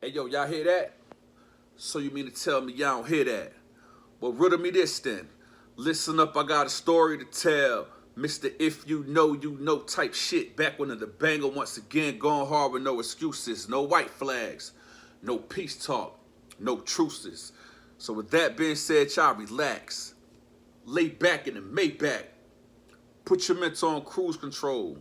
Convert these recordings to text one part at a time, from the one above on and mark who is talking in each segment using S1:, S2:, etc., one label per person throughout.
S1: Hey, yo, y'all hear that? So you mean to tell me y'all don't hear that? Well, riddle me this then. Listen up, I got a story to tell. Mr. If you know type shit. Back when the banger once again going hard with no excuses. No white flags. No peace talk. No truces. So with that being said, y'all relax. Lay back in the Maybach. Put your mental on cruise control.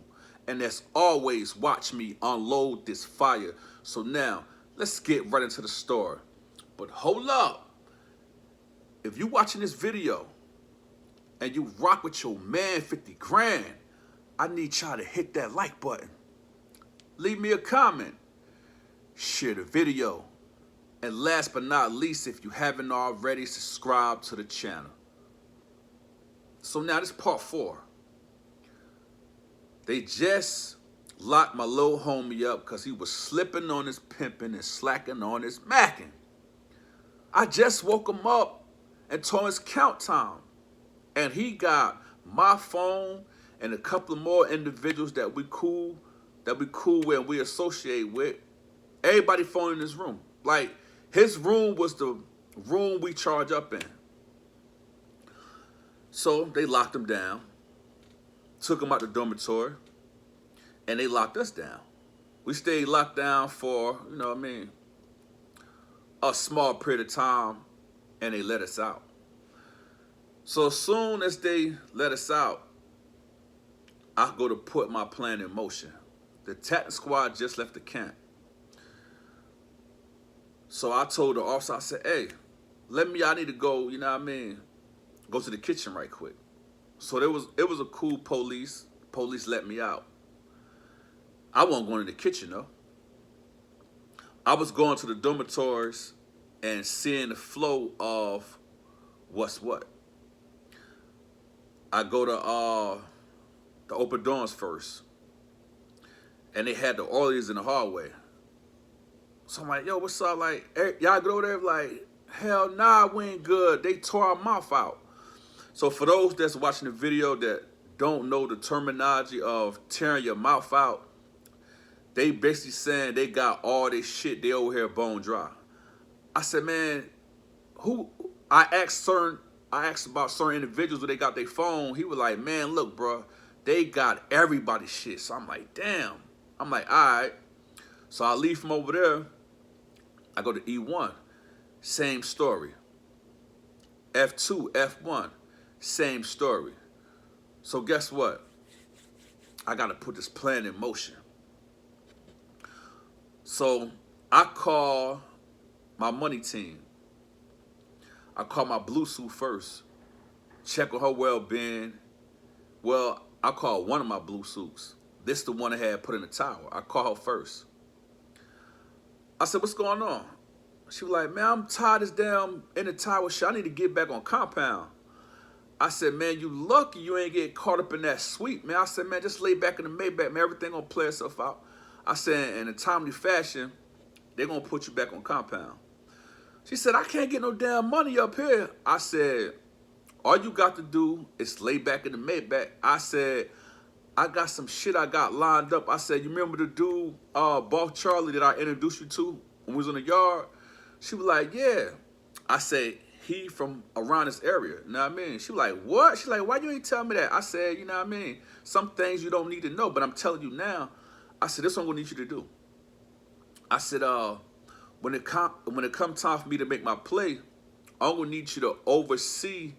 S1: And as always, watch me unload this fire. So now, let's get right into the story. But hold up. If you watching this video and you rock with your man 50 grand, I need y'all to hit that like button. Leave me a comment. Share the video. And last but not least, if you haven't already, subscribe to the channel. So now this part 4. They just locked my little homie up because he was slipping on his pimping and slacking on his macking. I just woke him up and told him it's count time. And he got my phone and a couple of more individuals that we cool with and we associate with. Everybody phone in his room. Like, his room was the room we charge up in. So they locked him down, took him out the dormitory, and they locked us down. We stayed locked down for, a small period of time, and they let us out. So as soon as they let us out, I go to put my plan in motion. The tactical squad just left the camp. So I told the officer, I said, hey, I need to go, go to the kitchen right quick. So it was a cool police. Police let me out. I wasn't going to the kitchen though. I was going to the dormitories and seeing the flow of what's what. I go to the open dorms first. And they had the orderlies in the hallway. So I'm like, yo, what's up? Like, hey, y'all go over there? Like, hell nah, we ain't good. They tore our mouth out. So for those that's watching the video that don't know the terminology of tearing your mouth out, they basically saying they got all this shit, they over here bone dry. I said, man, I asked about certain individuals where they got their phone. He was like, man, look, bro, they got everybody's shit. So I'm like, damn. I'm like, all right. So I leave from over there. I go to E1. Same story. F2, F1. Same story. So guess what? I got to put this plan in motion. So I call my money team. I call my blue suit first. Check on her well-being. Well, I call one of my blue suits. This the one that had put in the tower. I call her first. I said, what's going on? She was like, man, I'm tired as damn in the tower shit. I need to get back on compound. I said, man, you lucky you ain't get caught up in that suite, man. I said, man, just lay back in the Maybach, man. Everything gonna play itself out. I said, in a timely fashion, they're gonna put you back on compound. She said, I can't get no damn money up here. I said, all you got to do is lay back in the Maybach. I said, I got some shit I got lined up. I said, you remember the dude, Boss Charlie, that I introduced you to when we was in the yard? She was like, yeah. I said, he from around this area. You know what I mean? She was like, what? She like, why you ain't tell me that? I said, you know what I mean? Some things you don't need to know, but I'm telling you now. I said, this is what I'm gonna need you to do. I said, when it come time for me to make my play, I'm gonna need you to oversee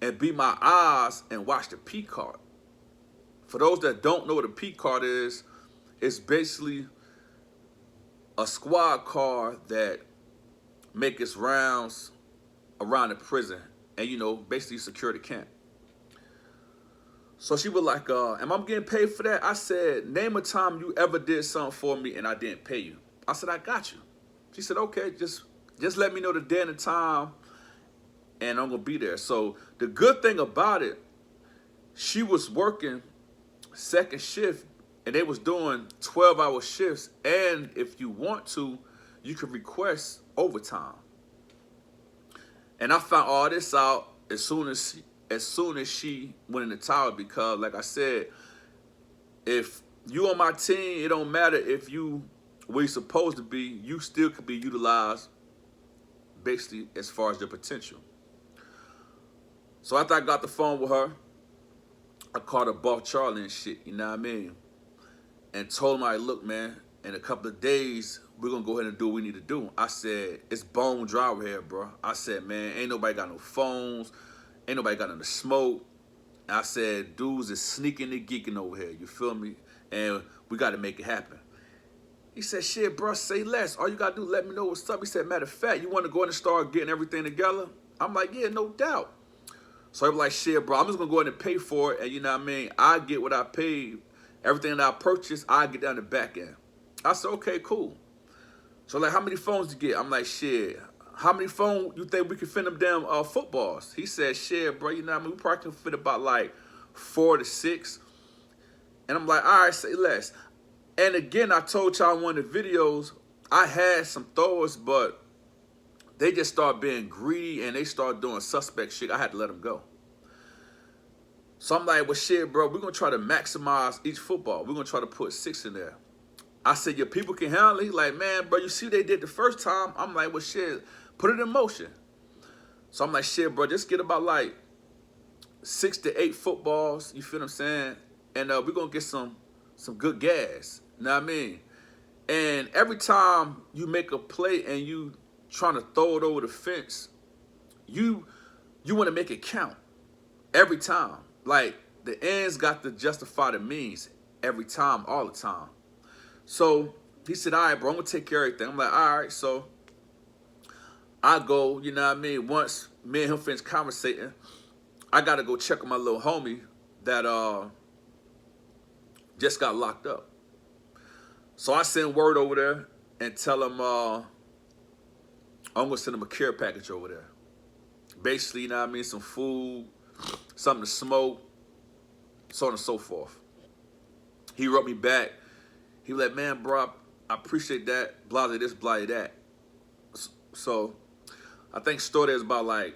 S1: and be my eyes and watch the P card. For those that don't know what a P card is, it's basically a squad car that make its rounds around the prison and, basically secure the camp. So she was like, am I getting paid for that? I said, name a time you ever did something for me and I didn't pay you. I said, I got you. She said, okay, just let me know the day and the time and I'm gonna be there. So the good thing about it, she was working second shift and they was doing 12-hour shifts, and if you want to, you can request overtime. And I found all this out as soon as she went in the tower, because like I said, if you on my team, it don't matter if you where you're supposed to be, you still could be utilized basically as far as your potential. So after I got the phone with her, I called her boss Charlie and shit, you know what I mean? And told him, like, look, man, in a couple of days, we're gonna go ahead and do what we need to do. I said, it's bone dry over here, bro. I said, man, ain't nobody got no phones, ain't nobody got nothing to smoke. I said, dudes is sneaking and geeking over here, you feel me? And we gotta make it happen. He said, shit, bro, say less. All you gotta do, let me know what's up. He said, matter of fact, you wanna go in and start getting everything together? I'm like, yeah, no doubt. So I was like, shit, bro, I'm just gonna go ahead and pay for it, and you know what I mean? I get what I paid. Everything that I purchased, I get down the back end. I said, okay, cool. So like, how many phones you get? I'm like, shit, how many phones you think we can fit them damn footballs? He said, shit, bro, you know what I mean? We probably can fit about like 4 to 6. And I'm like, all right, say less. And again, I told y'all in one of the videos, I had some throwers, but they just started being greedy and they started doing suspect shit. I had to let them go. So I'm like, well, shit, bro, we're going to try to maximize each football. We're going to try to put 6 in there. I said, your people can handle it? He's like, man, bro, you see what they did the first time? I'm like, well, shit, put it in motion. So I'm like, shit, bro, just get about like 6 to 8 footballs. You feel what I'm saying? And we're going to get some good gas. You know what I mean? And every time you make a play and you trying to throw it over the fence, you want to make it count every time. Like, the ends got to justify the means every time, all the time. So he said, all right, bro, I'm going to take care of everything. I'm like, all right. So I go, you know what I mean? Once me and him finish conversating, I got to go check on my little homie that just got locked up. So I send word over there and tell him I'm going to send him a care package over there. Basically, you know what I mean, some food, something to smoke, so on and so forth. He wrote me back. He was like, man, bro, I appreciate that, blah, blah, this, blah, blah, that. So I think store there is about like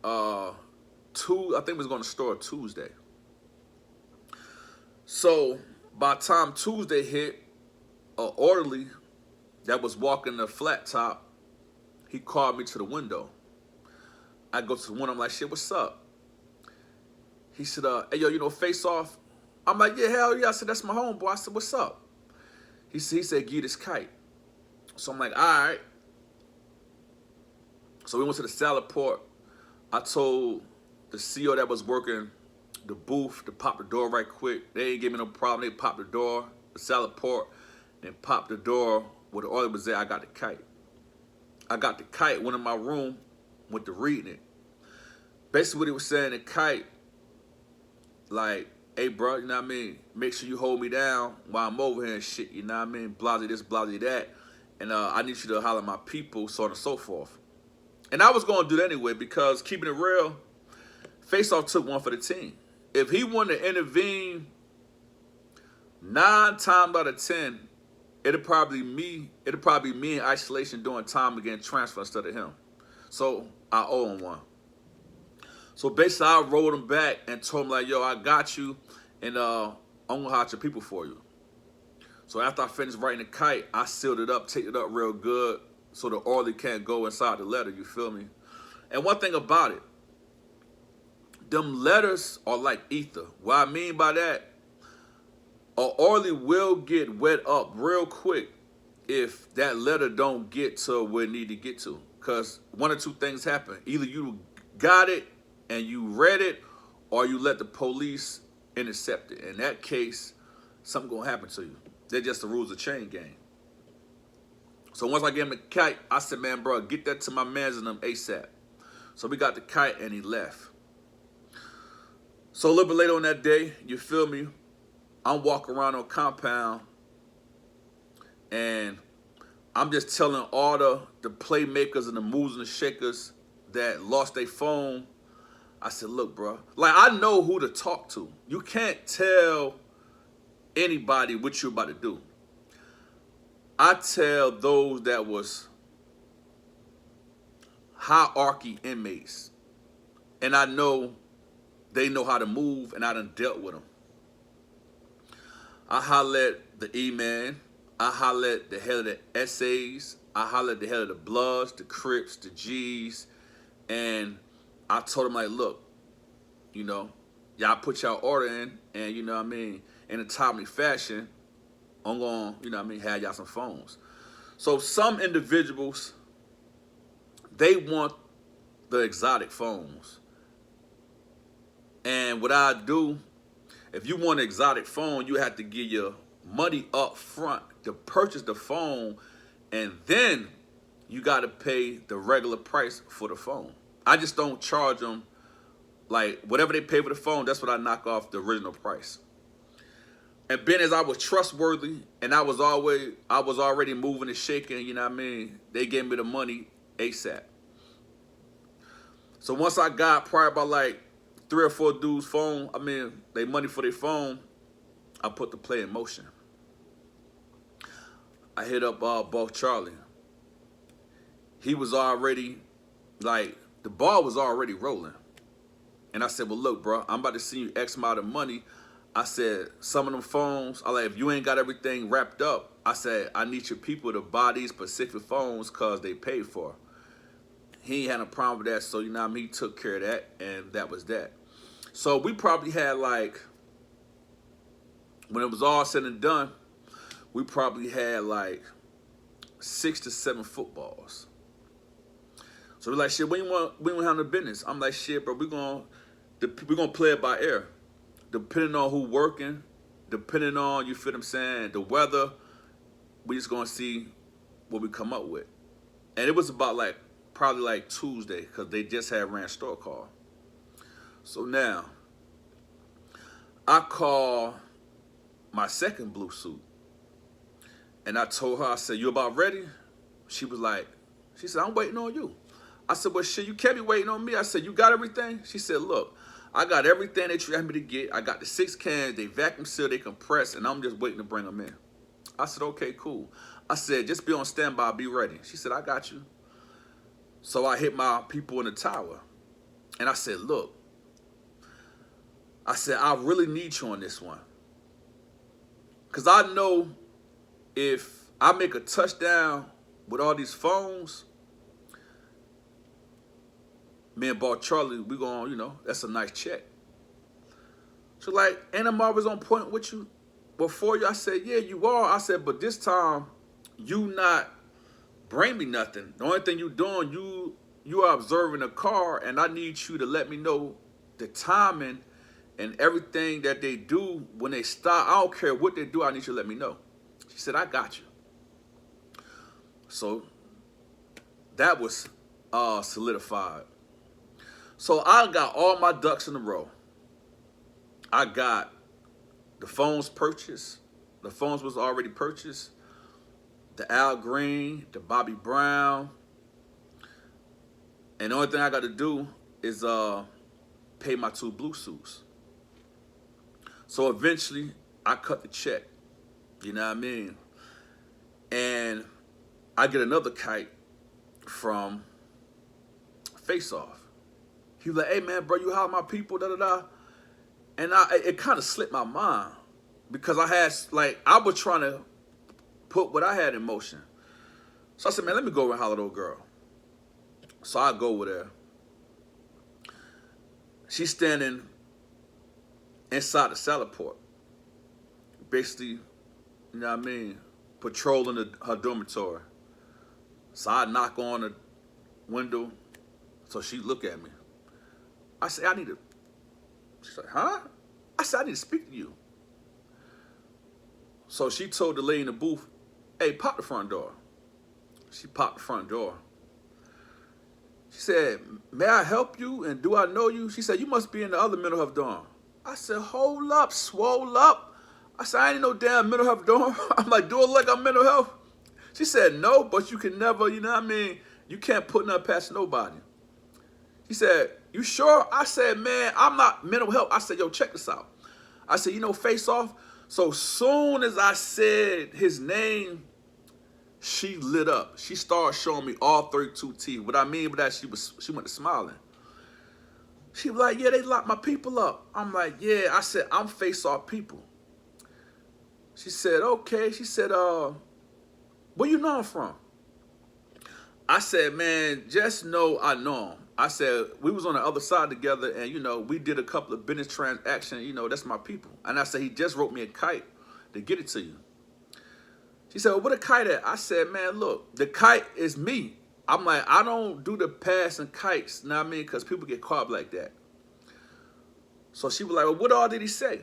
S1: I think we was going to store Tuesday. So by the time Tuesday hit, an orderly that was walking the flat top, he called me to the window. I go to the window, I'm like, shit, what's up? He said, hey, yo, you know, Face Off? I'm like, yeah, hell yeah. I said, that's my homeboy. I said, what's up? He said, get this kite. So I'm like, all right. So we went to the salad port. I told the CEO that was working the booth to pop the door right quick. They ain't give me no problem. They popped the door, the salad port, and popped the door where the order was there. I got the kite. I got the kite, went in my room, went to reading it. Basically what he was saying, the kite, like, hey, bro, you know what I mean? Make sure you hold me down while I'm over here and shit, you know what I mean? Blah, this, blah, that. And I need you to holler at my people, so on and so forth. And I was going to do that anyway because, keeping it real, Face Off took one for the team. If he wanted to intervene 9 times out of 10, it'd probably be me in isolation doing time and getting transferred instead of him. So I owe him one. So basically, I rolled him back and told him, like, yo, I got you, and I'm going to hire your people for you. So after I finished writing the kite, I sealed it up, taped it up real good so the orderly can't go inside the letter, you feel me? And one thing about it, them letters are like ether. What I mean by that, an orderly will get wet up real quick if that letter don't get to where it need to get to. Because one or two things happen. Either you got it and you read it, or you let the police intercept it. In that case, something gonna happen to you. They're just the rules of chain gang. So once I gave him the kite, I said, man, bro, get that to my mans and them ASAP. So we got the kite and he left. So a little bit later on that day, you feel me, I'm walking around on compound and I'm just telling all the playmakers and the movers and the shakers that lost their phone, I said, look, bro, like, I know who to talk to. You can't tell anybody what you're about to do. I tell those that was hierarchy inmates, and I know they know how to move, and I done dealt with them. I hollered at the E-man, I hollered at the head of the essays. I hollered at the head of the Bloods, the Crips, the G's. And I told them, like, look, you know, y'all put y'all order in, and, you know what I mean, in a timely fashion, I'm going to, you know what I mean, have y'all some phones. So some individuals, they want the exotic phones. And what I do, if you want an exotic phone, you have to give your money up front to purchase the phone, and then you got to pay the regular price for the phone. I just don't charge them, like, whatever they pay for the phone, that's what I knock off the original price. And being as I was trustworthy and I was already moving and shaking, you know what I mean, they gave me the money ASAP. So once I got probably about like 3 or 4 dudes' they money for their phone, I put the play in motion. I hit up Boss Charlie. He was already, like, the ball was already rolling. And I said, well, look, bro, I'm about to send you X amount of money. I said, some of them phones, if you ain't got everything wrapped up, I said, I need your people to buy these specific phones because they paid for. He ain't had a problem with that, so, you know what I mean, he took care of that, and that was that. So we probably had, like, when it was all said and done, we probably had, like, 6 to 7 footballs. So we're like, shit, we want handle business. I'm like, shit, bro, we're gonna play it by ear. Depending on who working, depending on, you feel what I'm saying, the weather, we just gonna see what we come up with. And it was about probably like Tuesday, because they just had ran store call. So now, I call my second blue suit. And I told her, I said, you about ready? She said, I'm waiting on you. I said, well, shit, you can't be waiting on me. I said, you got everything? She said, look, I got everything that you asked me to get. I got the 6 cans, they vacuum seal, they compress, and I'm just waiting to bring them in. I said, okay, cool. I said, just be on standby, be ready. She said, I got you. So I hit my people in the tower. And I said, look, I said, I really need you on this one. Because I know if I make a touchdown with all these phones, me and Boss Charlie, we going, that's a nice check. So ain't I'm always on point with you? Before you, I said, yeah, you are. I said, but this time, you not bring me nothing. The only thing you doing, you are observing a car, and I need you to let me know the timing and everything that they do when they stop. I don't care what they do, I need you to let me know. She said, I got you. So that was solidified. So I got all my ducks in a row. I got the phones purchased. The phones was already purchased. The Al Green, the Bobby Brown. And the only thing I got to do is pay my 2 blue suits. So eventually, I cut the check. You know what I mean? And I get another kite from Face Off. He was like, hey, man, bro, you holler my people, da-da-da. And it kind of slipped my mind because I was trying to put what I had in motion. So I said, man, let me go over and holler at the old girl. So I go over there. She's standing inside the salad port, basically, you know what I mean, patrolling her dormitory. So I knock on the window, so she look at me. I say, she's like, huh? I said, I need to speak to you. So she told the lady in the booth, hey, pop the front door. She popped the front door. She said, may I help you and do I know you? She said, you must be in the other mental health dorm. I said, hold up, swole up. I said, I ain't no damn mental health dorm. I'm like, do it like I'm mental health? She said, no, but you can never, you know what I mean? You can't put nothing past nobody. She said, you sure? I said, man, I'm not mental health. I said, yo, check this out. I said, Face Off? So soon as I said his name, she lit up. She started showing me all 32 teeth. What I mean by that, she went to smiling. She was like, yeah, they locked my people up. I'm like, yeah. I said, I'm Face Off people. She said, okay. She said, Where you know him from? I said, man, just know I know him. I said, we was on the other side together, and, you know, we did a couple of business transactions. You know, that's my people. And I said, he just wrote me a kite to get it to you. She said, well, what a kite at? I said, man, look, the kite is me. I'm like, I don't do the passing kites, you know what I mean? Because people get caught up like that. So she was like, well, what all did he say?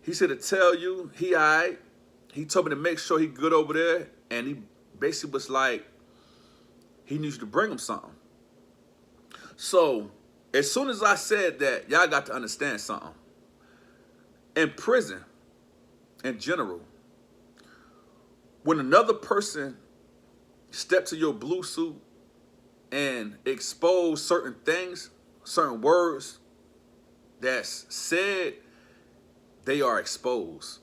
S1: He said to tell you he all right. He told me to make sure he good over there. And he basically was like, he needs you to bring him something. So as soon as I said that, y'all got to understand something. In prison, in general, when another person step to your blue suit and expose certain things, certain words that's said, they are exposed.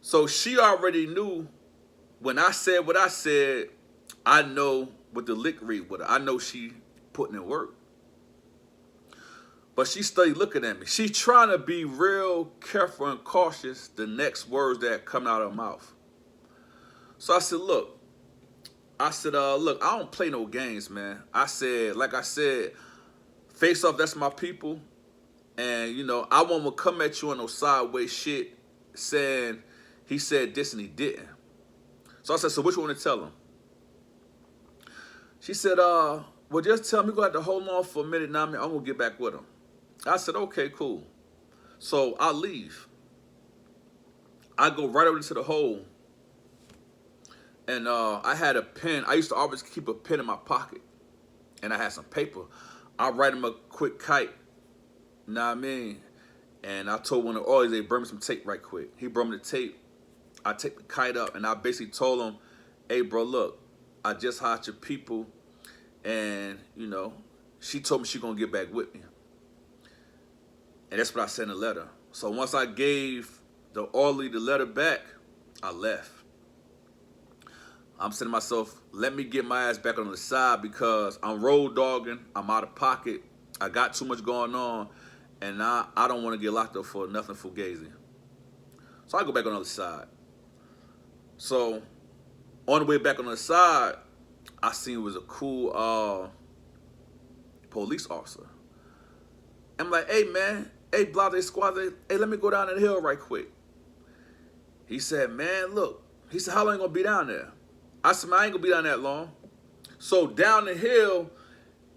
S1: So she already knew when I said what I said, I know what the lick read with her. I know she putting in work. But she studied looking at me. She trying to be real careful and cautious the next words that come out of her mouth. So I said, look, look, I don't play no games, man. I said, like I said, face off, that's my people. And, you know, I won't come at you on no sideways shit saying he said this and he didn't. So I said, so what you want to tell him? She said, well, just tell him you're going to have to hold on for a minute now. I'm going to get back with him. I said, okay, cool. So I leave. I go right over into the hole. And I had a pen. I used to always keep a pen in my pocket. And I had some paper. I write him a quick kite. You know what I mean? And I told one of the oils, they bring me some tape right quick. He brought me the tape. I take the kite up. And I basically told him, hey, bro, look, I just hired your people. And, you know, she told me she going to get back with me. And that's what I said in the letter. So once I gave the orderly the letter back, I left. I'm saying to myself, let me get my ass back on the side because I'm road dogging. I'm out of pocket. I got too much going on. And I don't want to get locked up for nothing fugazi. So I go back on the other side. So on the way back on the side, I seen it was a cool police officer. I'm like, hey, man. Hey, Blase Squadre, hey, let me go down the hill right quick. He said, man, look. He said, how long you going to be down there? I said, man, I ain't going to be down that long. So down the hill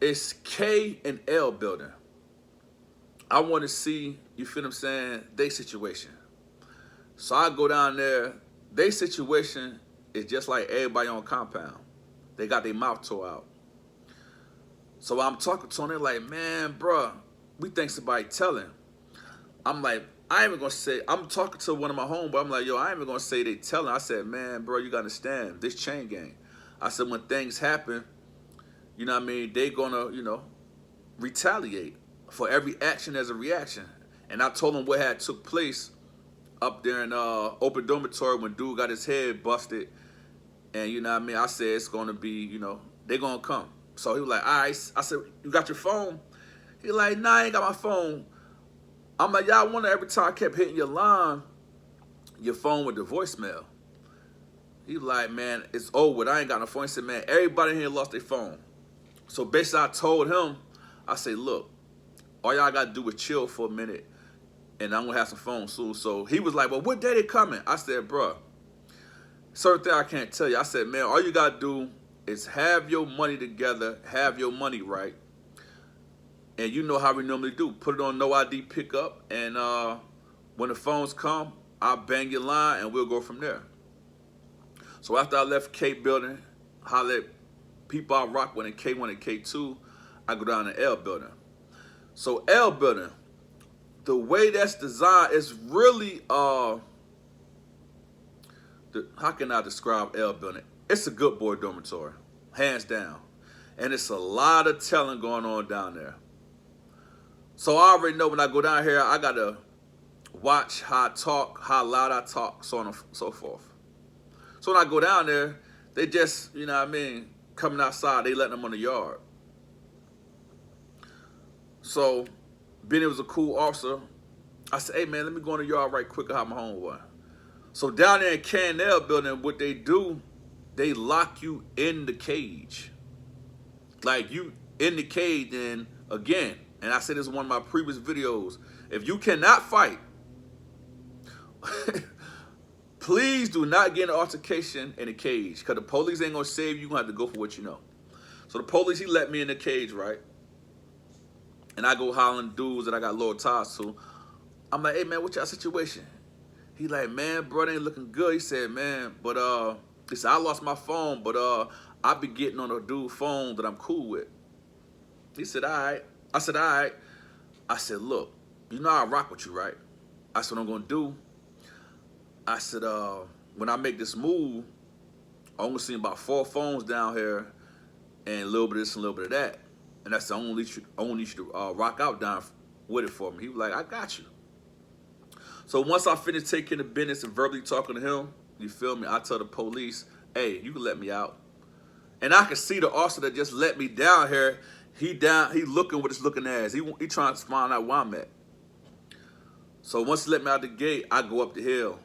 S1: is K and L building. I want to see, you feel what I'm saying, they situation. So I go down there. They situation is just like everybody on compound. They got their mouth tore out. So I'm talking to them. They're like, man, bruh, we think somebody telling. I'm like, I ain't even gonna say, I'm talking to one of my homeboys. I'm like, yo, I ain't even gonna say they telling. I said, man, bro, you gotta understand, this chain gang. I said, when things happen, you know what I mean, they gonna, you know, retaliate. For every action, there's a reaction. And I told them what had took place up there in open dormitory when dude got his head busted. And you know what I mean, I said, it's gonna be, you know, they gonna come. So he was like, all right. I said, you got your phone? He like, nah, I ain't got my phone. I'm like, y'all wonder every time I kept hitting your line, your phone with the voicemail. He like, man, it's over. I ain't got no phone. He said, man, everybody in here lost their phone. So basically I told him, I said, look, all y'all got to do is chill for a minute, and I'm going to have some phone soon. So he was like, well, what day they coming? I said, bro, certain thing I can't tell you. I said, man, all you got to do is have your money together, have your money right. And you know how we normally do. Put it on no ID pickup, and when the phones come, I'll bang your line, and we'll go from there. So after I left K building, holler at people I rock with in K1 and K2, I go down to L building. So L building, the way that's designed is really, how can I describe L building? It's a good boy dormitory, hands down. And it's a lot of telling going on down there. So I already know when I go down here, I got to watch how I talk, how loud I talk, so on and so forth. So when I go down there, they just, you know what I mean, coming outside, they letting them on the yard. So, being it was a cool officer, I said, hey, man, let me go in the yard right quick and have my homeboy. So down there in Canel building, what they do, they lock you in the cage. Like you in the cage, and again, and I said this in one of my previous videos, if you cannot fight, please do not get in an altercation in a cage, because the police ain't gonna save you. You're gonna have to go for what you know. So the police, he let me in the cage, right? And I go hollering dudes that I got loyal ties to. I'm like, hey man, what's your situation? He like, man, bro, they ain't looking good. He said, man, but he said, I lost my phone, but I be getting on a dude's phone that I'm cool with. He said, all right. I said, all right. I said, look, you know I rock with you, right? I said, what I'm gonna do. I said, when I make this move, I'm gonna see about 4 phones down here and a little bit of this and a little bit of that. And that's the only you should rock out down with it for me. He was like, I got you. So once I finished taking the business and verbally talking to him, you feel me, I tell the police, hey, you can let me out. And I can see the officer that just let me down here, he looking with his looking ass. He trying to find out where I'm at. So once he let me out the gate, I go up the hill.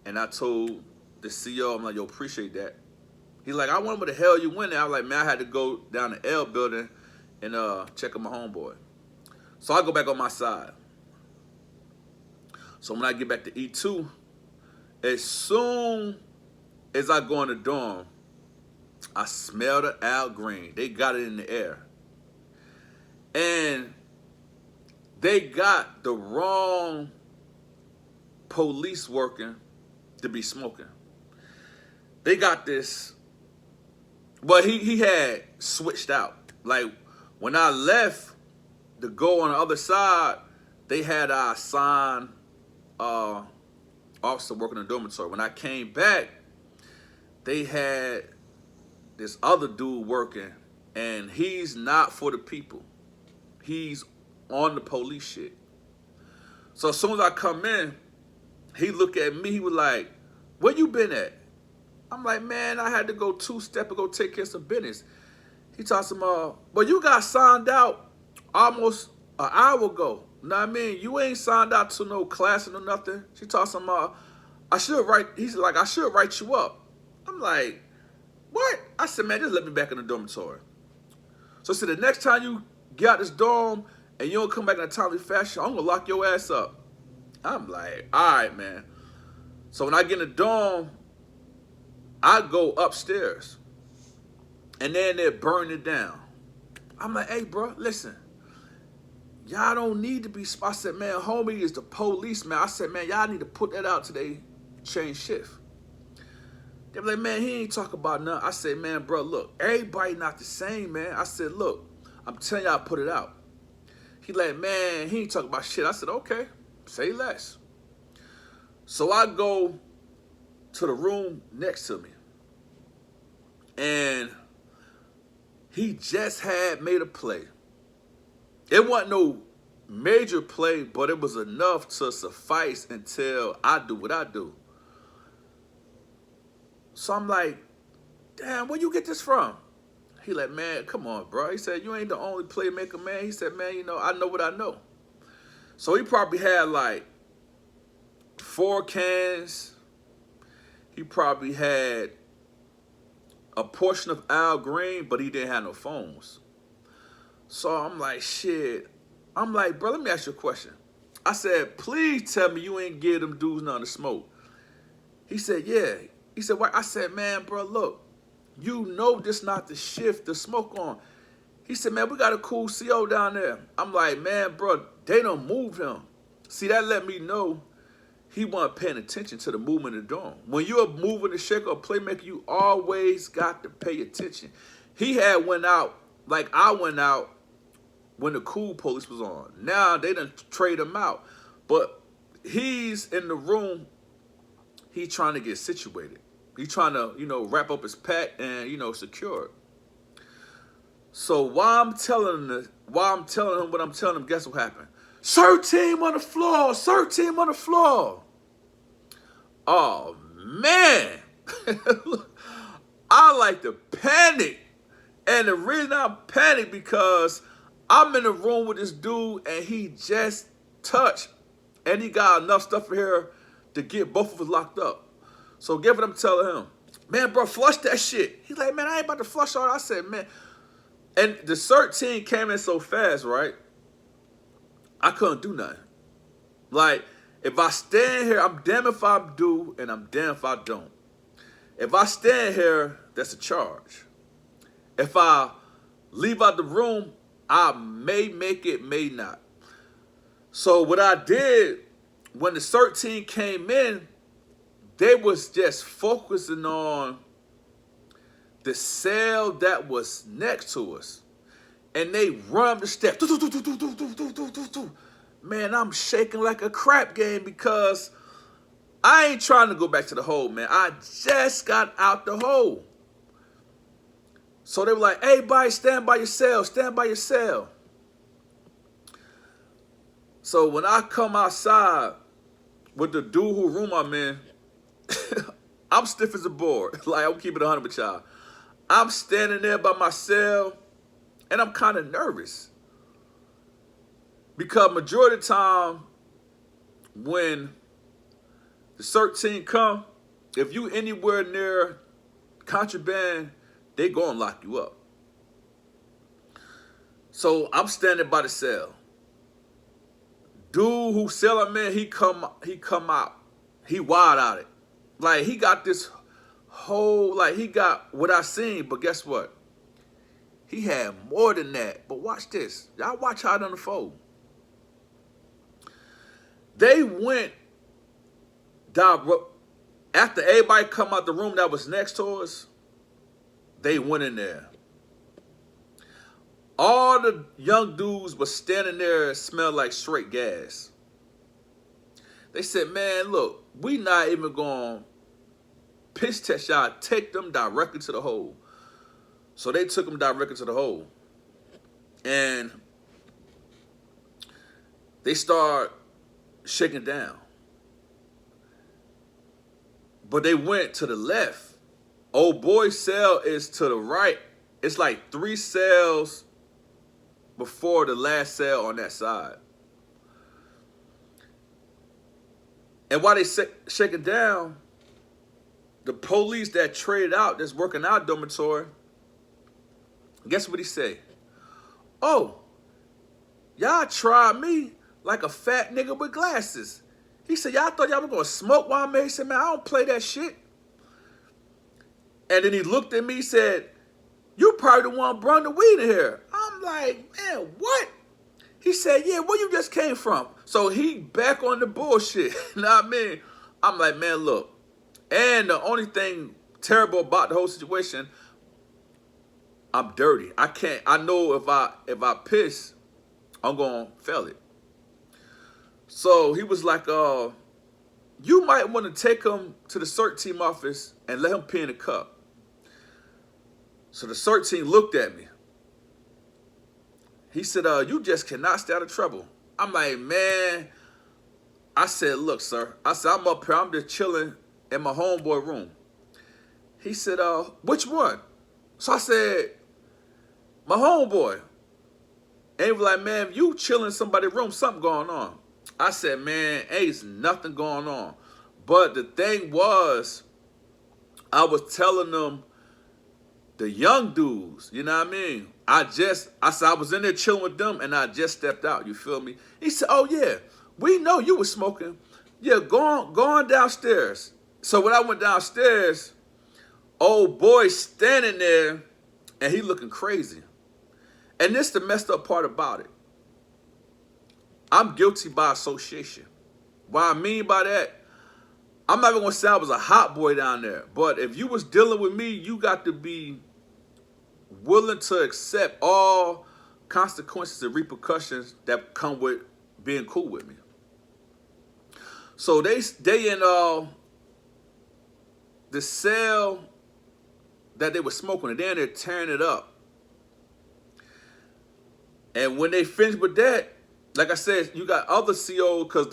S1: And I told the CEO, I'm like, yo, appreciate that. He's like, I wonder where the hell you went there. I was like, man, I had to go down the L building and check on my homeboy. So I go back on my side. So when I get back to E2, as soon as I go in the dorm, I smell the Al Green. They got it in the air. And they got the wrong police working to be smoking. They got this, but he had switched out. Like when I left to go on the other side, they had our assigned officer working in the dormitory. When I came back, they had this other dude working, and he's not for the people. He's on the police shit. So as soon as I come in, he looked at me, he was like, where you been at? I'm like, man, I had to go 2-step and go take care of some business. He talks about, but you got signed out almost an hour ago. Know what I mean? You ain't signed out to no class or nothing. She talks about, he's like, I should write you up. I'm like, what? I said, man, just let me back in the dormitory. So I said, the next time you get out this dorm and you don't come back in a timely fashion, I'm gonna lock your ass up. I'm like, all right, man. So when I get in the dorm, I go upstairs and then they're burning it down. I'm like, hey, bro, listen. Y'all don't need to be, I said, man, homie is the police, man. I said, man, y'all need to put that out today, change shift. They were like, man, he ain't talk about nothing. I said, man, bro, look, everybody not the same, man. I said, look, I'm telling y'all, put it out. He like, man, he ain't talking about shit. I said, okay, say less. So I go to the room next to me. And he just had made a play. It wasn't no major play, but it was enough to suffice until I do what I do. So I'm like, damn, where you get this from? He like, man, come on, bro. He said, you ain't the only playmaker, man. He said, man, you know, I know what I know. So he probably had like 4 cans. He probably had a portion of Al Green, but he didn't have no phones. So I'm like, shit. I'm like, bro, let me ask you a question. I said, please tell me you ain't give them dudes nothing to smoke. He said, yeah. He said, why? I said, man, bro, look, you know this not the shift to smoke on. He said, man, we got a cool CO down there. I'm like, man, bro, they don't move him. See, that let me know he wasn't paying attention to the movement of the dorm. When you're moving the shaker or playmaker, you always got to pay attention. He had went out like I went out when the cool police was on. Now they done trade him out. But he's in the room, he's trying to get situated. He's trying to, you know, wrap up his pack and, you know, secure it. So while I'm telling him what I'm telling him, guess what happened? Sir team on the floor, sir team on the floor. Oh man. I like to panic. And the reason I panic because I'm in the room with this dude and he just touched and he got enough stuff in here to get both of us locked up. So guess what I'm telling him? Man, bro, flush that shit. He's like, man, I ain't about to flush all that. I said, man. And the CERT team came in so fast, right? I couldn't do nothing. Like, if I stand here, I'm damn if I do, and I'm damn if I don't. If I stand here, that's a charge. If I leave out the room, I may make it, may not. So what I did, when the CERT team came in, they was just focusing on the cell that was next to us. And they run the steps. Man, I'm shaking like a crap game because I ain't trying to go back to the hole, man. I just got out the hole. So they were like, hey, everybody, stand by your cell. Stand by your cell. So when I come outside with the dude who room I'm in, I'm stiff as a board. Like, I'm keeping it 100 with y'all. I'm standing there by my cell, and I'm kind of nervous. Because majority of the time, when the CERT team come, if you anywhere near Contraband, they go and lock you up. So I'm standing by the cell. Dude who cell I'm in, he come out. He wild out it. Like, he got this whole, like, he got what I seen, but guess what? He had more than that. But watch this. Y'all watch how it unfold. They went after everybody come out the room that was next to us, they went in there. All the young dudes was standing there and smelled like straight gas. They said, man, look, we not even going to piss test y'all. Take them directly to the hole. So they took them directly to the hole. And they start shaking down. But they went to the left. Old boy's cell is to the right. It's like 3 cells before the last cell on that side. And while they shaking down, the police that traded out, that's working out dormitory, guess what he say? Oh, y'all tried me like a fat nigga with glasses. He said, y'all thought y'all were going to smoke while I'm here? He said, man, I don't play that shit. And then he looked at me and said, you probably the one who brought the weed in here. I'm like, man, what? He said, yeah, where you just came from? So he back on the bullshit. You know what I mean? I'm like, man, look. And the only thing terrible about the whole situation, I'm dirty. I know if I piss, I'm going to fail it. So he was like, you might want to take him to the CERT team office and let him pee in a cup. So the CERT team looked at me. He said, you just cannot stay out of trouble. I'm like, man. I said, look, sir. I said, I'm up here. I'm just chilling in my homeboy room. He said, which one? So I said, my homeboy. And he was like, man, if you chilling in somebody's room, something going on. I said, man, ain't nothing going on. But the thing was, I was telling them, the young dudes, you know what I mean? I said I was in there chilling with them and I just stepped out, you feel me? He said, oh yeah, we know you was smoking. Yeah, go on downstairs. So when I went downstairs, old boy standing there and he looking crazy. And this the messed up part about it. I'm guilty by association. What I mean by that, I'm not even gonna say I was a hot boy down there, but if you was dealing with me, you got to be willing to accept all consequences and repercussions that come with being cool with me. So they in the cell that they were smoking, and then they're tearing it up. And when they finished with that, like I said, you got other COs because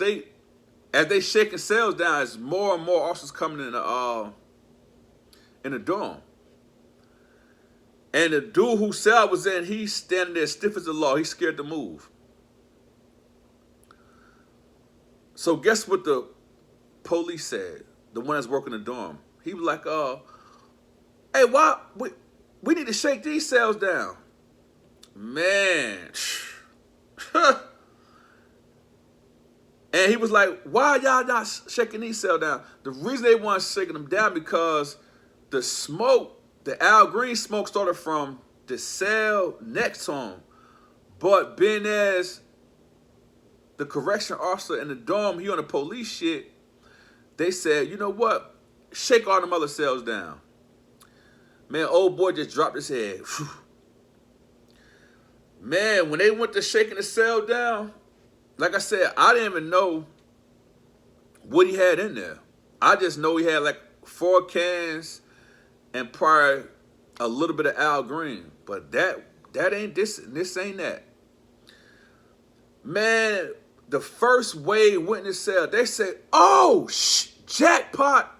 S1: as they shaking cells down, as more and more officers coming in the dorm. And the dude whose cell I was in, he's standing there stiff as a law. He's scared to move. So guess what the police said? the one that's working the dorm. He was like, hey, why we need to shake these cells down. Man. And he was like, why y'all not shaking these cells down? The reason they weren't shaking them down because the smoke, the Al Green smoke started from the cell next to him. But being as the correction officer in the dorm, he on the police shit, they said, you know what? Shake all them other cells down. Man, old boy just dropped his head. Man, when they went to shaking the cell down, like I said, I didn't even know what he had in there. I just know he had like 4 cans and probably a little bit of Al Green. But that ain't this. This ain't that. Man, the first wave went in the cell. They said, oh, jackpot.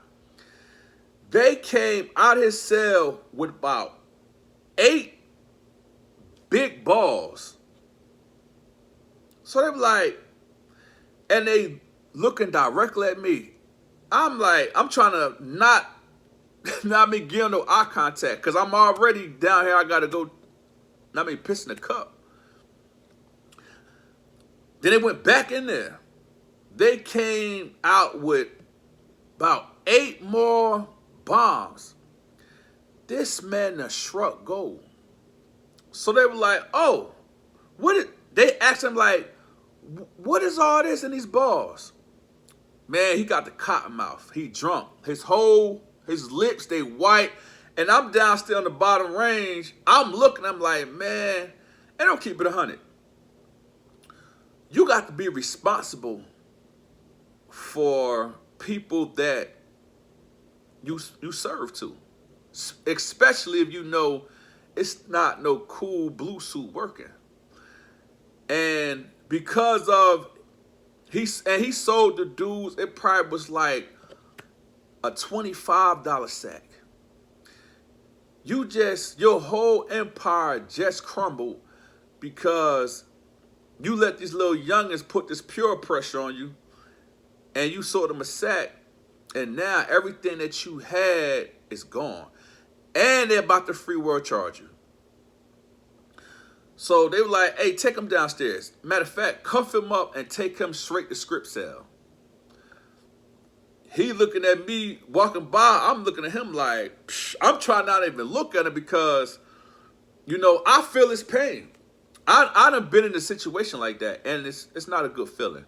S1: They came out of his cell with about 8 big balls. So they were like, and they looking directly at me. I'm like, I'm trying to not me give no eye contact because I'm already down here. I got to go, piss in the cup. Then they went back in there. They came out with about 8 more bombs. This man done struck gold. So they were like, oh, they asked him like, what is all this in these balls? Man, he got the cotton mouth. He drunk. His lips, they white. And I'm downstairs on the bottom range. I'm looking, I'm like, man, and don't keep it 100. You got to be responsible for people that you serve to. Especially if you know it's not no cool blue suit working. And because of, he sold the dudes, it probably was like a $25 sack. Your whole empire just crumbled because you let these little youngins put this pure pressure on you and you sold them a sack and now everything that you had is gone. And they're about to free world charge you. So they were like, hey, take him downstairs. Matter of fact, cuff him up and take him straight to script cell. He looking at me walking by. I'm looking at him like, I'm trying not to even look at him because, I feel his pain. I done been in a situation like that, and it's not a good feeling.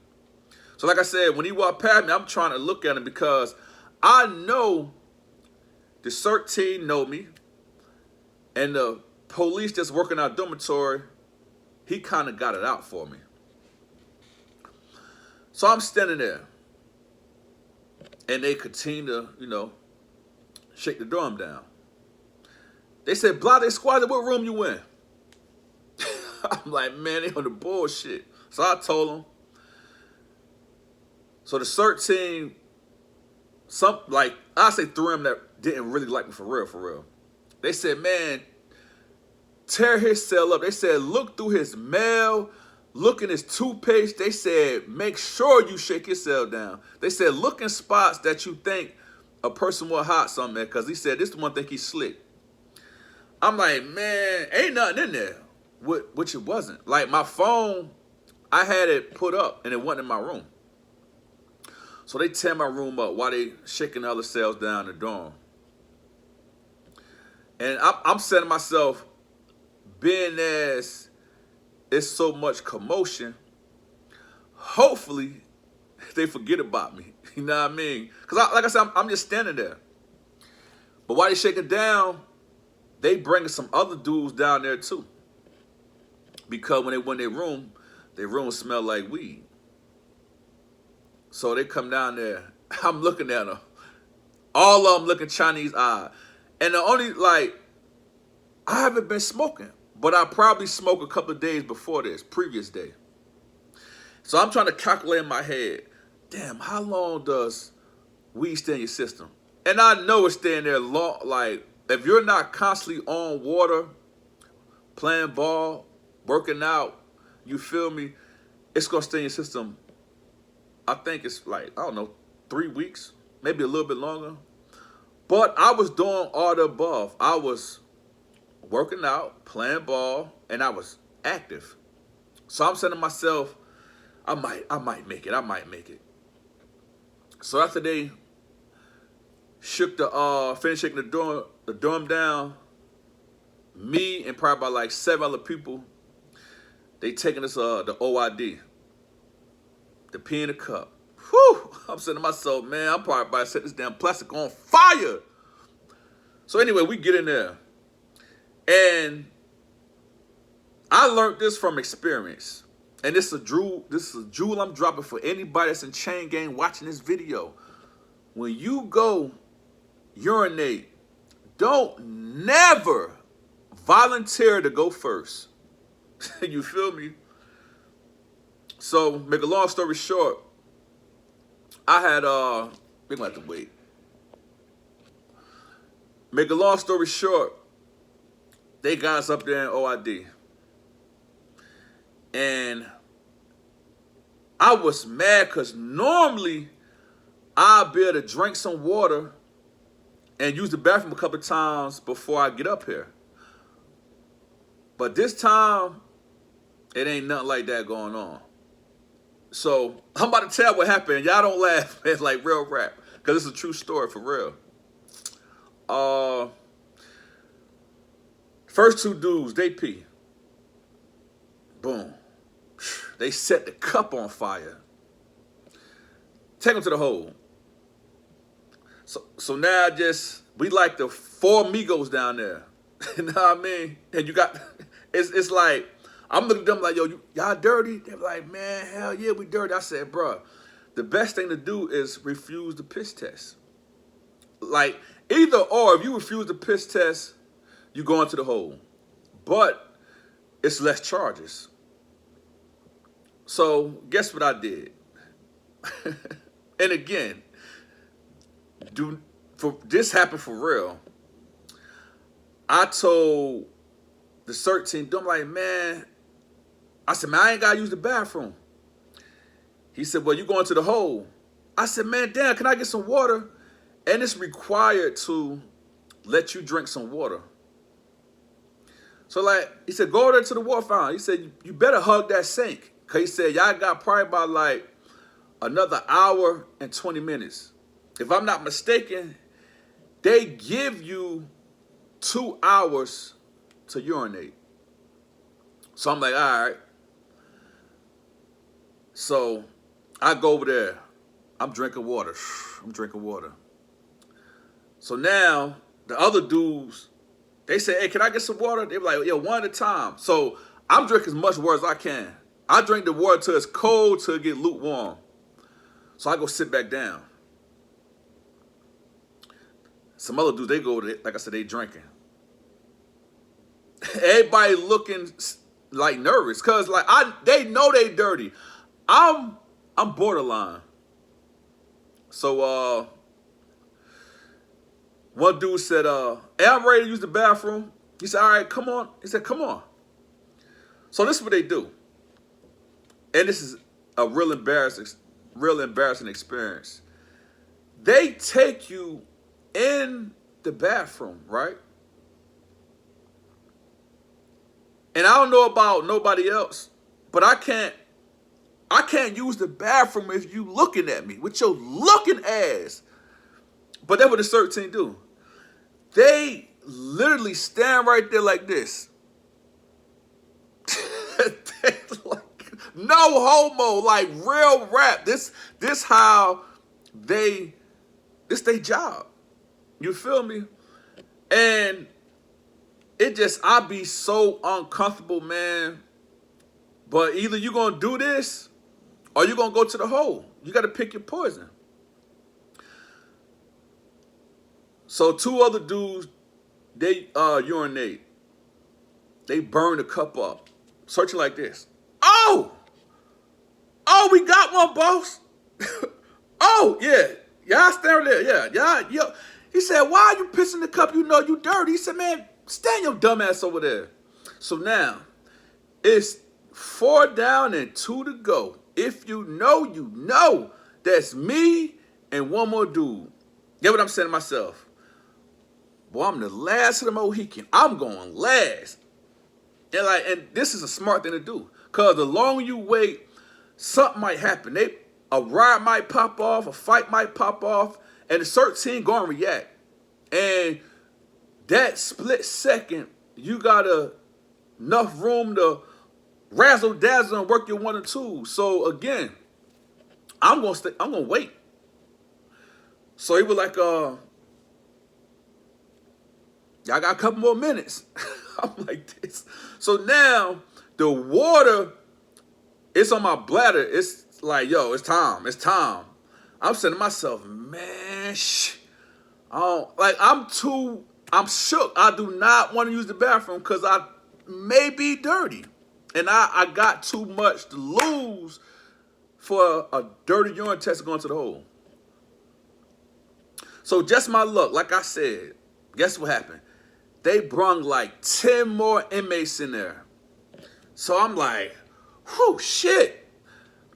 S1: So like I said, when he walked past me, I'm trying to look at him because I know the CERT team know me, and the police that's working our dormitory, he kind of got it out for me. So I'm standing there, and they continue to, shake the dorm down. They said, Blase Squad, what room you in? I'm like, man, they on the bullshit. So I told them. So the CERT team, I say 3 of them that didn't really like me for real. They said, man, tear his cell up. They said, look through his mail, look in his toothpaste. They said, make sure you shake his cell down. They said, look in spots that you think a person will hide something at, because he said, this is the one thing he's slick. I'm like, man, ain't nothing in there, which it wasn't. Like my phone, I had it put up and it wasn't in my room. So they tear my room up while they shaking the other cells down in the dorm. And I'm saying to myself, being as it's so much commotion, hopefully they forget about me. You know what I mean? Because like I said, I'm just standing there. But while they shaking down, they bringing some other dudes down there too. Because when they went in their room smelled like weed. So they come down there. I'm looking at them. All of them looking Chinese-eyed. And the only, I haven't been smoking. But I probably smoked a couple of days before this, previous day. So I'm trying to calculate in my head, damn, how long does weed stay in your system? And I know it's staying there long. Like, if you're not constantly on water, playing ball, working out, you feel me? It's going to stay in your system. I think it's 3 weeks. maybe a little bit longer. But I was doing all the above. I was working out, playing ball, and I was active. So I'm saying to myself, I might make it. I might make it. So after they finished shaking the dorm down, me and probably about like 7 other people, they taking us the OID, the pee in the cup. Whew! I'm saying to myself, man, I'm probably about to set this damn plastic on fire. So anyway, we get in there. And I learned this from experience. And this is a jewel I'm dropping for anybody that's in chain gang watching this video. When you go urinate, don't never volunteer to go first. You feel me? So, make a long story short, I had, we're gonna have to wait. Make a long story short, they got us up there in OID. And I was mad because normally I'll be able to drink some water and use the bathroom a couple of times before I get up here. But this time, it ain't nothing like that going on. So I'm about to tell what happened. Y'all don't laugh. It's like real rap. Because it's a true story for real. First 2 dudes, they pee. Boom. They set the cup on fire. Take them to the hole. So now we like the 4 amigos down there. You know what I mean? And you got, it's like, I'm looking at them like, yo, y'all dirty? They're like, man, hell yeah, we dirty. I said, bro, the best thing to do is refuse the piss test. Like, either or, if you refuse the piss test, you go into the hole. But it's less charges. So guess what I did? And again, this happened for real. I told the CERT team, I'm like, man, I said, man, I ain't got to use the bathroom. He said, well, you going to the hole. I said, man, damn, can I get some water? And it's required to let you drink some water. So, like, he said, go over there to the water fountain. He said, you better hug that sink. Because he said, y'all got probably about, like, another hour and 20 minutes. If I'm not mistaken, they give you 2 hours to urinate. So I'm like, all right. So I go over there. I'm drinking water. So now the other dudes, they say, hey, can I get some water? They were like, yo, one at a time. So I'm drinking as much water as I can. I drink the water till it's cold, till it get lukewarm. So I go sit back down. Some other dudes, they go, like I said, they drinking. Everybody looking like nervous, cause like they know they dirty. I'm borderline. So one dude said, hey, I'm ready to use the bathroom. He said, all right, come on. He said, come on. So this is what they do. And this is a real embarrassing experience. They take you in the bathroom, right? And I don't know about nobody else, but I can't use the bathroom if you looking at me with your looking ass. But that's what the CERT team do. They literally stand right there like this. Like, no homo, like real rap. This how this their job. You feel me? And I be so uncomfortable, man. But either you gonna do this or you gonna go to the hole. You gotta pick your poison. So 2 other dudes, they urinate. They burn the cup up. Searching like this. Oh, we got one, boss. Oh, yeah. Y'all stand there. Yeah. He said, why are you pissing the cup? You know you dirty. He said, man, stand your dumb ass over there. So now, it's 4 down and 2 to go. If you know, you know. That's me and one more dude. Get what I'm saying to myself? Boy, I'm the last of the Mohican. I'm going last. And this is a smart thing to do. Because the longer you wait, something might happen. A riot might pop off, a fight might pop off, and a certain team going to react. And that split second, you got enough room to razzle dazzle and work your 1 and 2. So again, I'm gonna wait. So he was like, y'all got a couple more minutes. I'm like this. So now the water, it's on my bladder. It's like, yo, it's time. It's time. I'm saying to myself, man, I'm shook. I do not want to use the bathroom because I may be dirty. And I got too much to lose for a dirty urine test to go into the hole. So just my luck, like I said, guess what happened? They brung like 10 more inmates in there. So I'm like, whew, shit.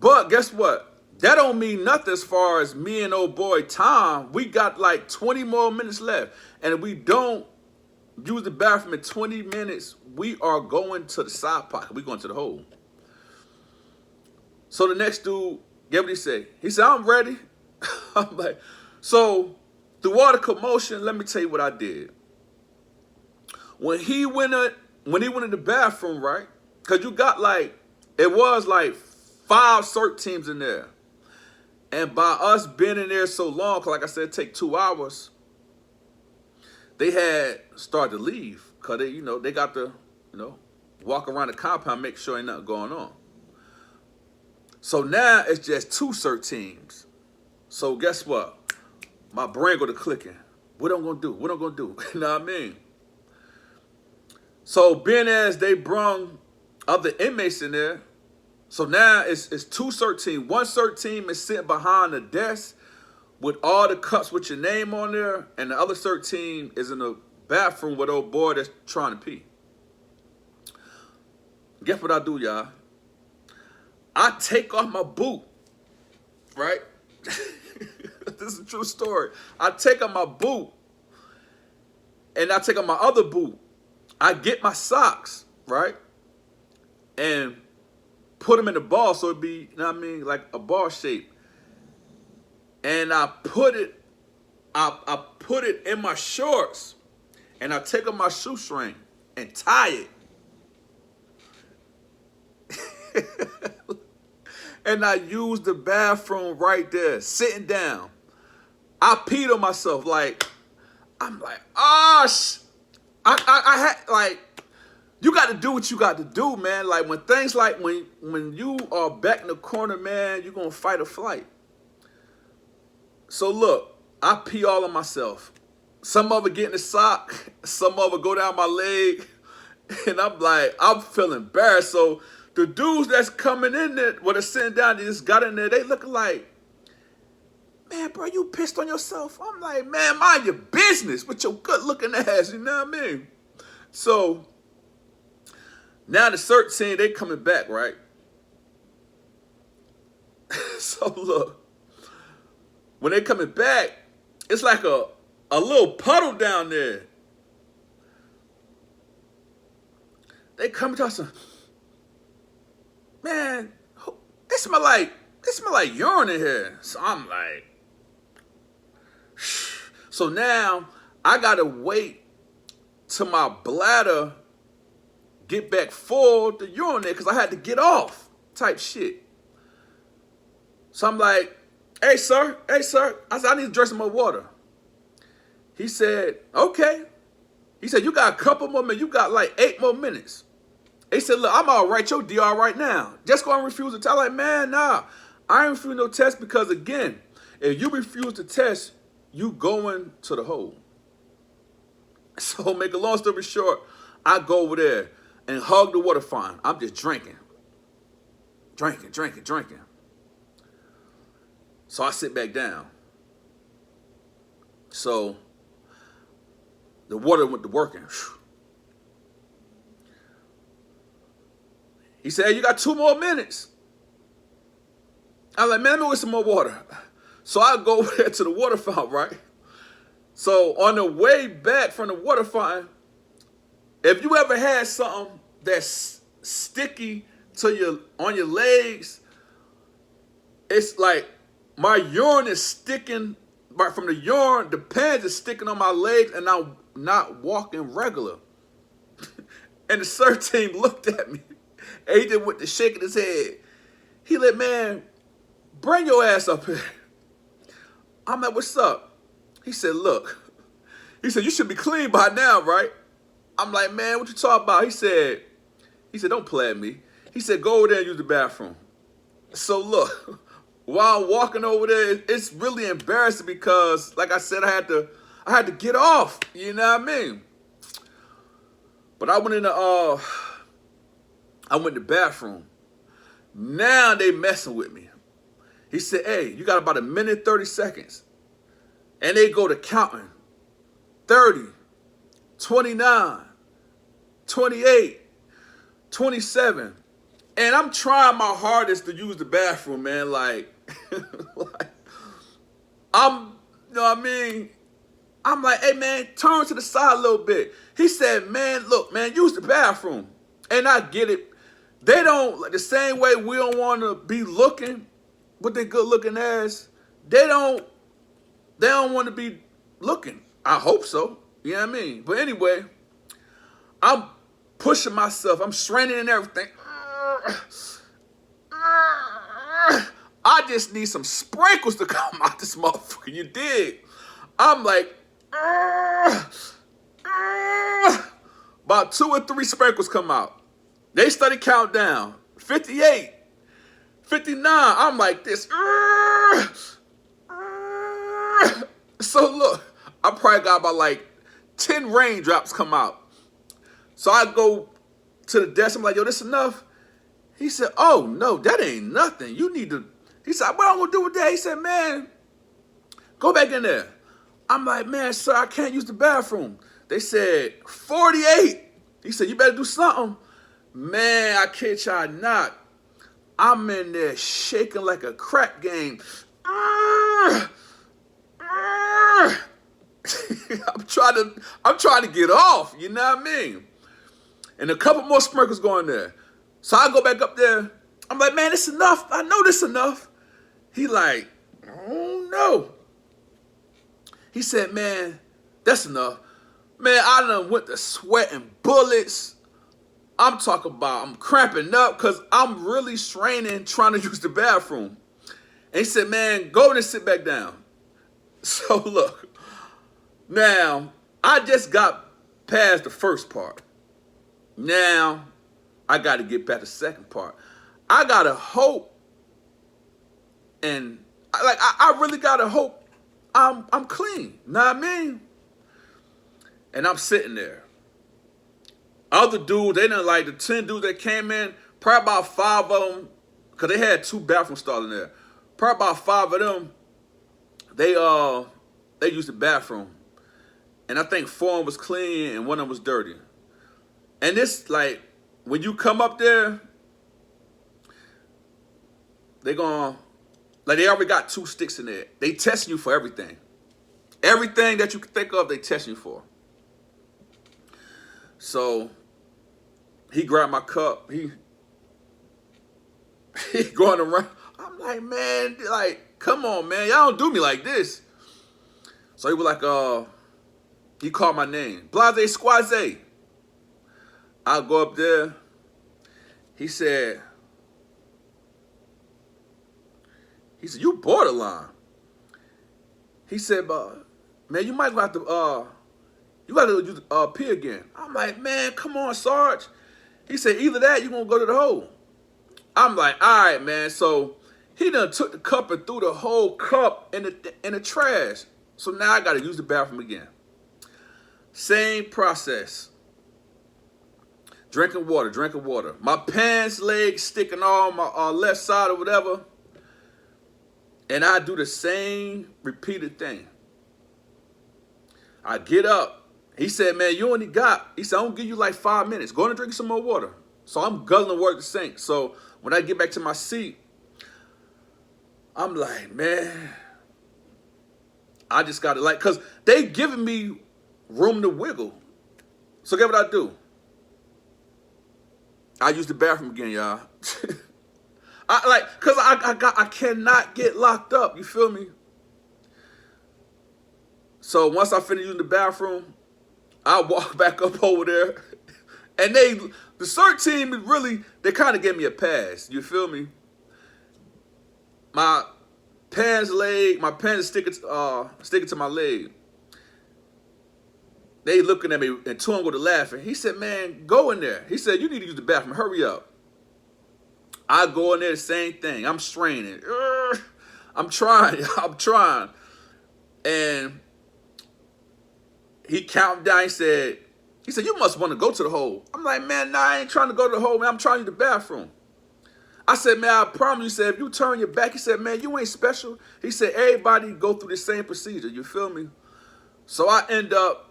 S1: But guess what? That don't mean nothing as far as me and old boy Tom. We got like 20 more minutes left. And if we don't use the bathroom in 20 minutes, we are going to the side pocket. We're going to the hole. So the next dude, get what he said. He said, I'm ready. I'm like, so through all the commotion, let me tell you what I did. When he went in the bathroom, right? Because you got it was like 5 CERT teams in there. And by us being in there so long, because like I said, it take 2 hours, they had started to leave. Because they got to, walk around the compound, make sure ain't nothing going on. So now it's just 2 CERT teams. So guess what? My brain go to clicking. What I'm going to do? What I'm going to do? You know what I mean? So being as they brung other inmates in there, so now it's 2 CERT teams. 1 CERT team is sitting behind the desk with all the cups with your name on there, and the other CERT team is in the bathroom with old boy that's trying to pee. Guess what I do, y'all? I take off my boot, right? This is a true story. I take off my boot, and I take off my other boot. I get my socks, right? And put them in the ball so it'd be, like a ball shape. And I put it in my shorts, and I take off my shoestring and tie it. And I use the bathroom right there, sitting down. I peed on myself, I'm like, I had, you got to do what you got to do, man. Like, when things when you are back in the corner, man, you're going to fight or flight. So, look, I pee all on myself. Some of it get in the sock. Some of it go down my leg. And I'm feeling embarrassed. So, the dudes that's coming in there, they're sitting down, they just got in there, they looking like, man, bro, you pissed on yourself? I'm like, man, mind your business with your good-looking ass, you know what I mean? So, now the CERT team, they coming back, right? So, look, when they coming back, it's like a little puddle down there. They come to us, man, it smell like urine in here. So I'm like, shh. So now I gotta wait till my bladder get back full to urinate because I had to get off type shit. So I'm like, hey sir. I said, I need to drink some more water. He said, okay. He said, you got a couple more minutes. You got 8 more minutes. He said, look, I'm all right, your DR right now. Just go and refuse to test. I'm like, man, nah. I ain't refuse no test because, again, if you refuse to test, you going to the hole. So, make a long story short, I go over there and hug the water fountain. I'm just drinking. So, I sit back down. So, the water went to working. He said, hey, you got 2 more minutes. I was like, man, let me get some more water. So I go over there to the water fountain, right? So on the way back from the water fountain, if you ever had something that's sticky on your legs, it's like my urine is sticking, right from the urine, the pants is sticking on my legs, and I'm not walking regular. And the search team looked at me, and he did with the shaking his head. He like, man, bring your ass up here. I'm like, what's up? He said, look. He said, you should be clean by now, right? I'm like, man, what you talking about? He said, don't play at me. He said, go over there and use the bathroom. So look, while I'm walking over there, it's really embarrassing because, like I said, I had to get off. You know what I mean? But I went in the bathroom. Now they messing with me. He said, hey, you got about 1:30. And they go to counting. 30, 29, 28, 27. And I'm trying my hardest to use the bathroom, man. Like, you know what I mean? I'm like, hey, man, turn to the side a little bit. He said, man, look, man, use the bathroom. And I get it. They don't, like the same way we don't want to be looking with their good looking ass, they don't want to be looking. I hope so. You know what I mean? But anyway, I'm pushing myself. I'm straining and everything. I just need some sprinkles to come out this motherfucker. You dig? I'm like, about 2 or 3 sprinkles come out. They started count down. 58, 59. I'm like this. So look, I probably got about like 10 raindrops come out. So I go to the desk. I'm like, yo, this enough? He said, oh, no, that ain't nothing. You need to. He said, what I'm going to do with that? He said, man, go back in there. I'm like, man, sir, I can't use the bathroom. They said, 48. He said, you better do something. Man, I kid y'all not. I'm in there shaking like a crack game. I'm trying to get off, you know what I mean? And a couple more sprinkles going there. So I go back up there. I'm like, man, this enough. I know this enough. He like, oh no. He said, man, that's enough. Man, I done went to sweating bullets. I'm talking about I'm cramping up because I'm really straining trying to use the bathroom. And he said, man, go in and sit back down. So look, now I just got past the first part. Now I got to get back to the second part. I got to hope, and I really got to hope I'm clean. Know what I mean? And I'm sitting there. Other dudes, they didn't like the 10 dudes that came in, probably about 5 of them, because they had 2 bathroom stalls in there. Probably about 5 of them, they used the bathroom. And I think 4 of them was clean and 1 of them was dirty. And this, like, when you come up there, they already got 2 sticks in there. They testing you for everything. Everything that you can think of, they testing you for. So he grabbed my cup. He going around. I'm like, man, like, come on, man. Y'all don't do me like this. So he was like, he called my name. Blase Squaze. I'll go up there. He said, you borderline. He said, man, you might have to, you got to use pee again. I'm like, man, come on, Sarge. He said, either that, you're going to go to the hole. I'm like, all right, man. So he done took the cup and threw the whole cup in the trash. So now I got to use the bathroom again. Same process. Drinking water. My pants legs sticking on my left side or whatever. And I do the same repeated thing. I get up. He said, man, you only got, he said, I'm going to give you like 5 minutes. Go and drink some more water. So I'm guzzling water at the sink. So when I get back to my seat, I'm like, man, I just got to like, because they giving me room to wiggle. So get what I do. I use the bathroom again, y'all. Cause I cannot get locked up. You feel me? So once I finish using the bathroom, I walk back up over there, and the CERT team is really, they kind of gave me a pass. You feel me? My pants is sticking to my leg. They looking at me, and two of them go to laughing. He said, man, go in there. He said, you need to use the bathroom. Hurry up. I go in there, the same thing. I'm straining. I'm trying. And he counted down. He said, you must want to go to the hole. I'm like, man, nah, I ain't trying to go to the hole, man. I'm trying to use the bathroom. I said, man, I promise you. He said, if you turn your back, he said, man, you ain't special. He said, everybody go through the same procedure. You feel me? So I end up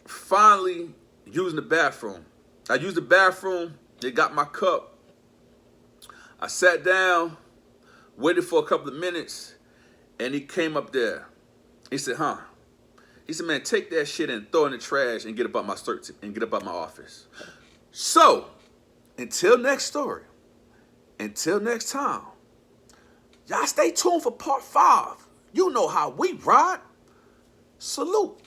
S1: finally using the bathroom. I used the bathroom. They got my cup. I sat down, waited for a couple of minutes, and he came up there. He said, huh? He said, man, take that shit and throw it in the trash and get up out my office. So, until next story, until next time, y'all stay tuned for part 5. You know how we ride. Salute.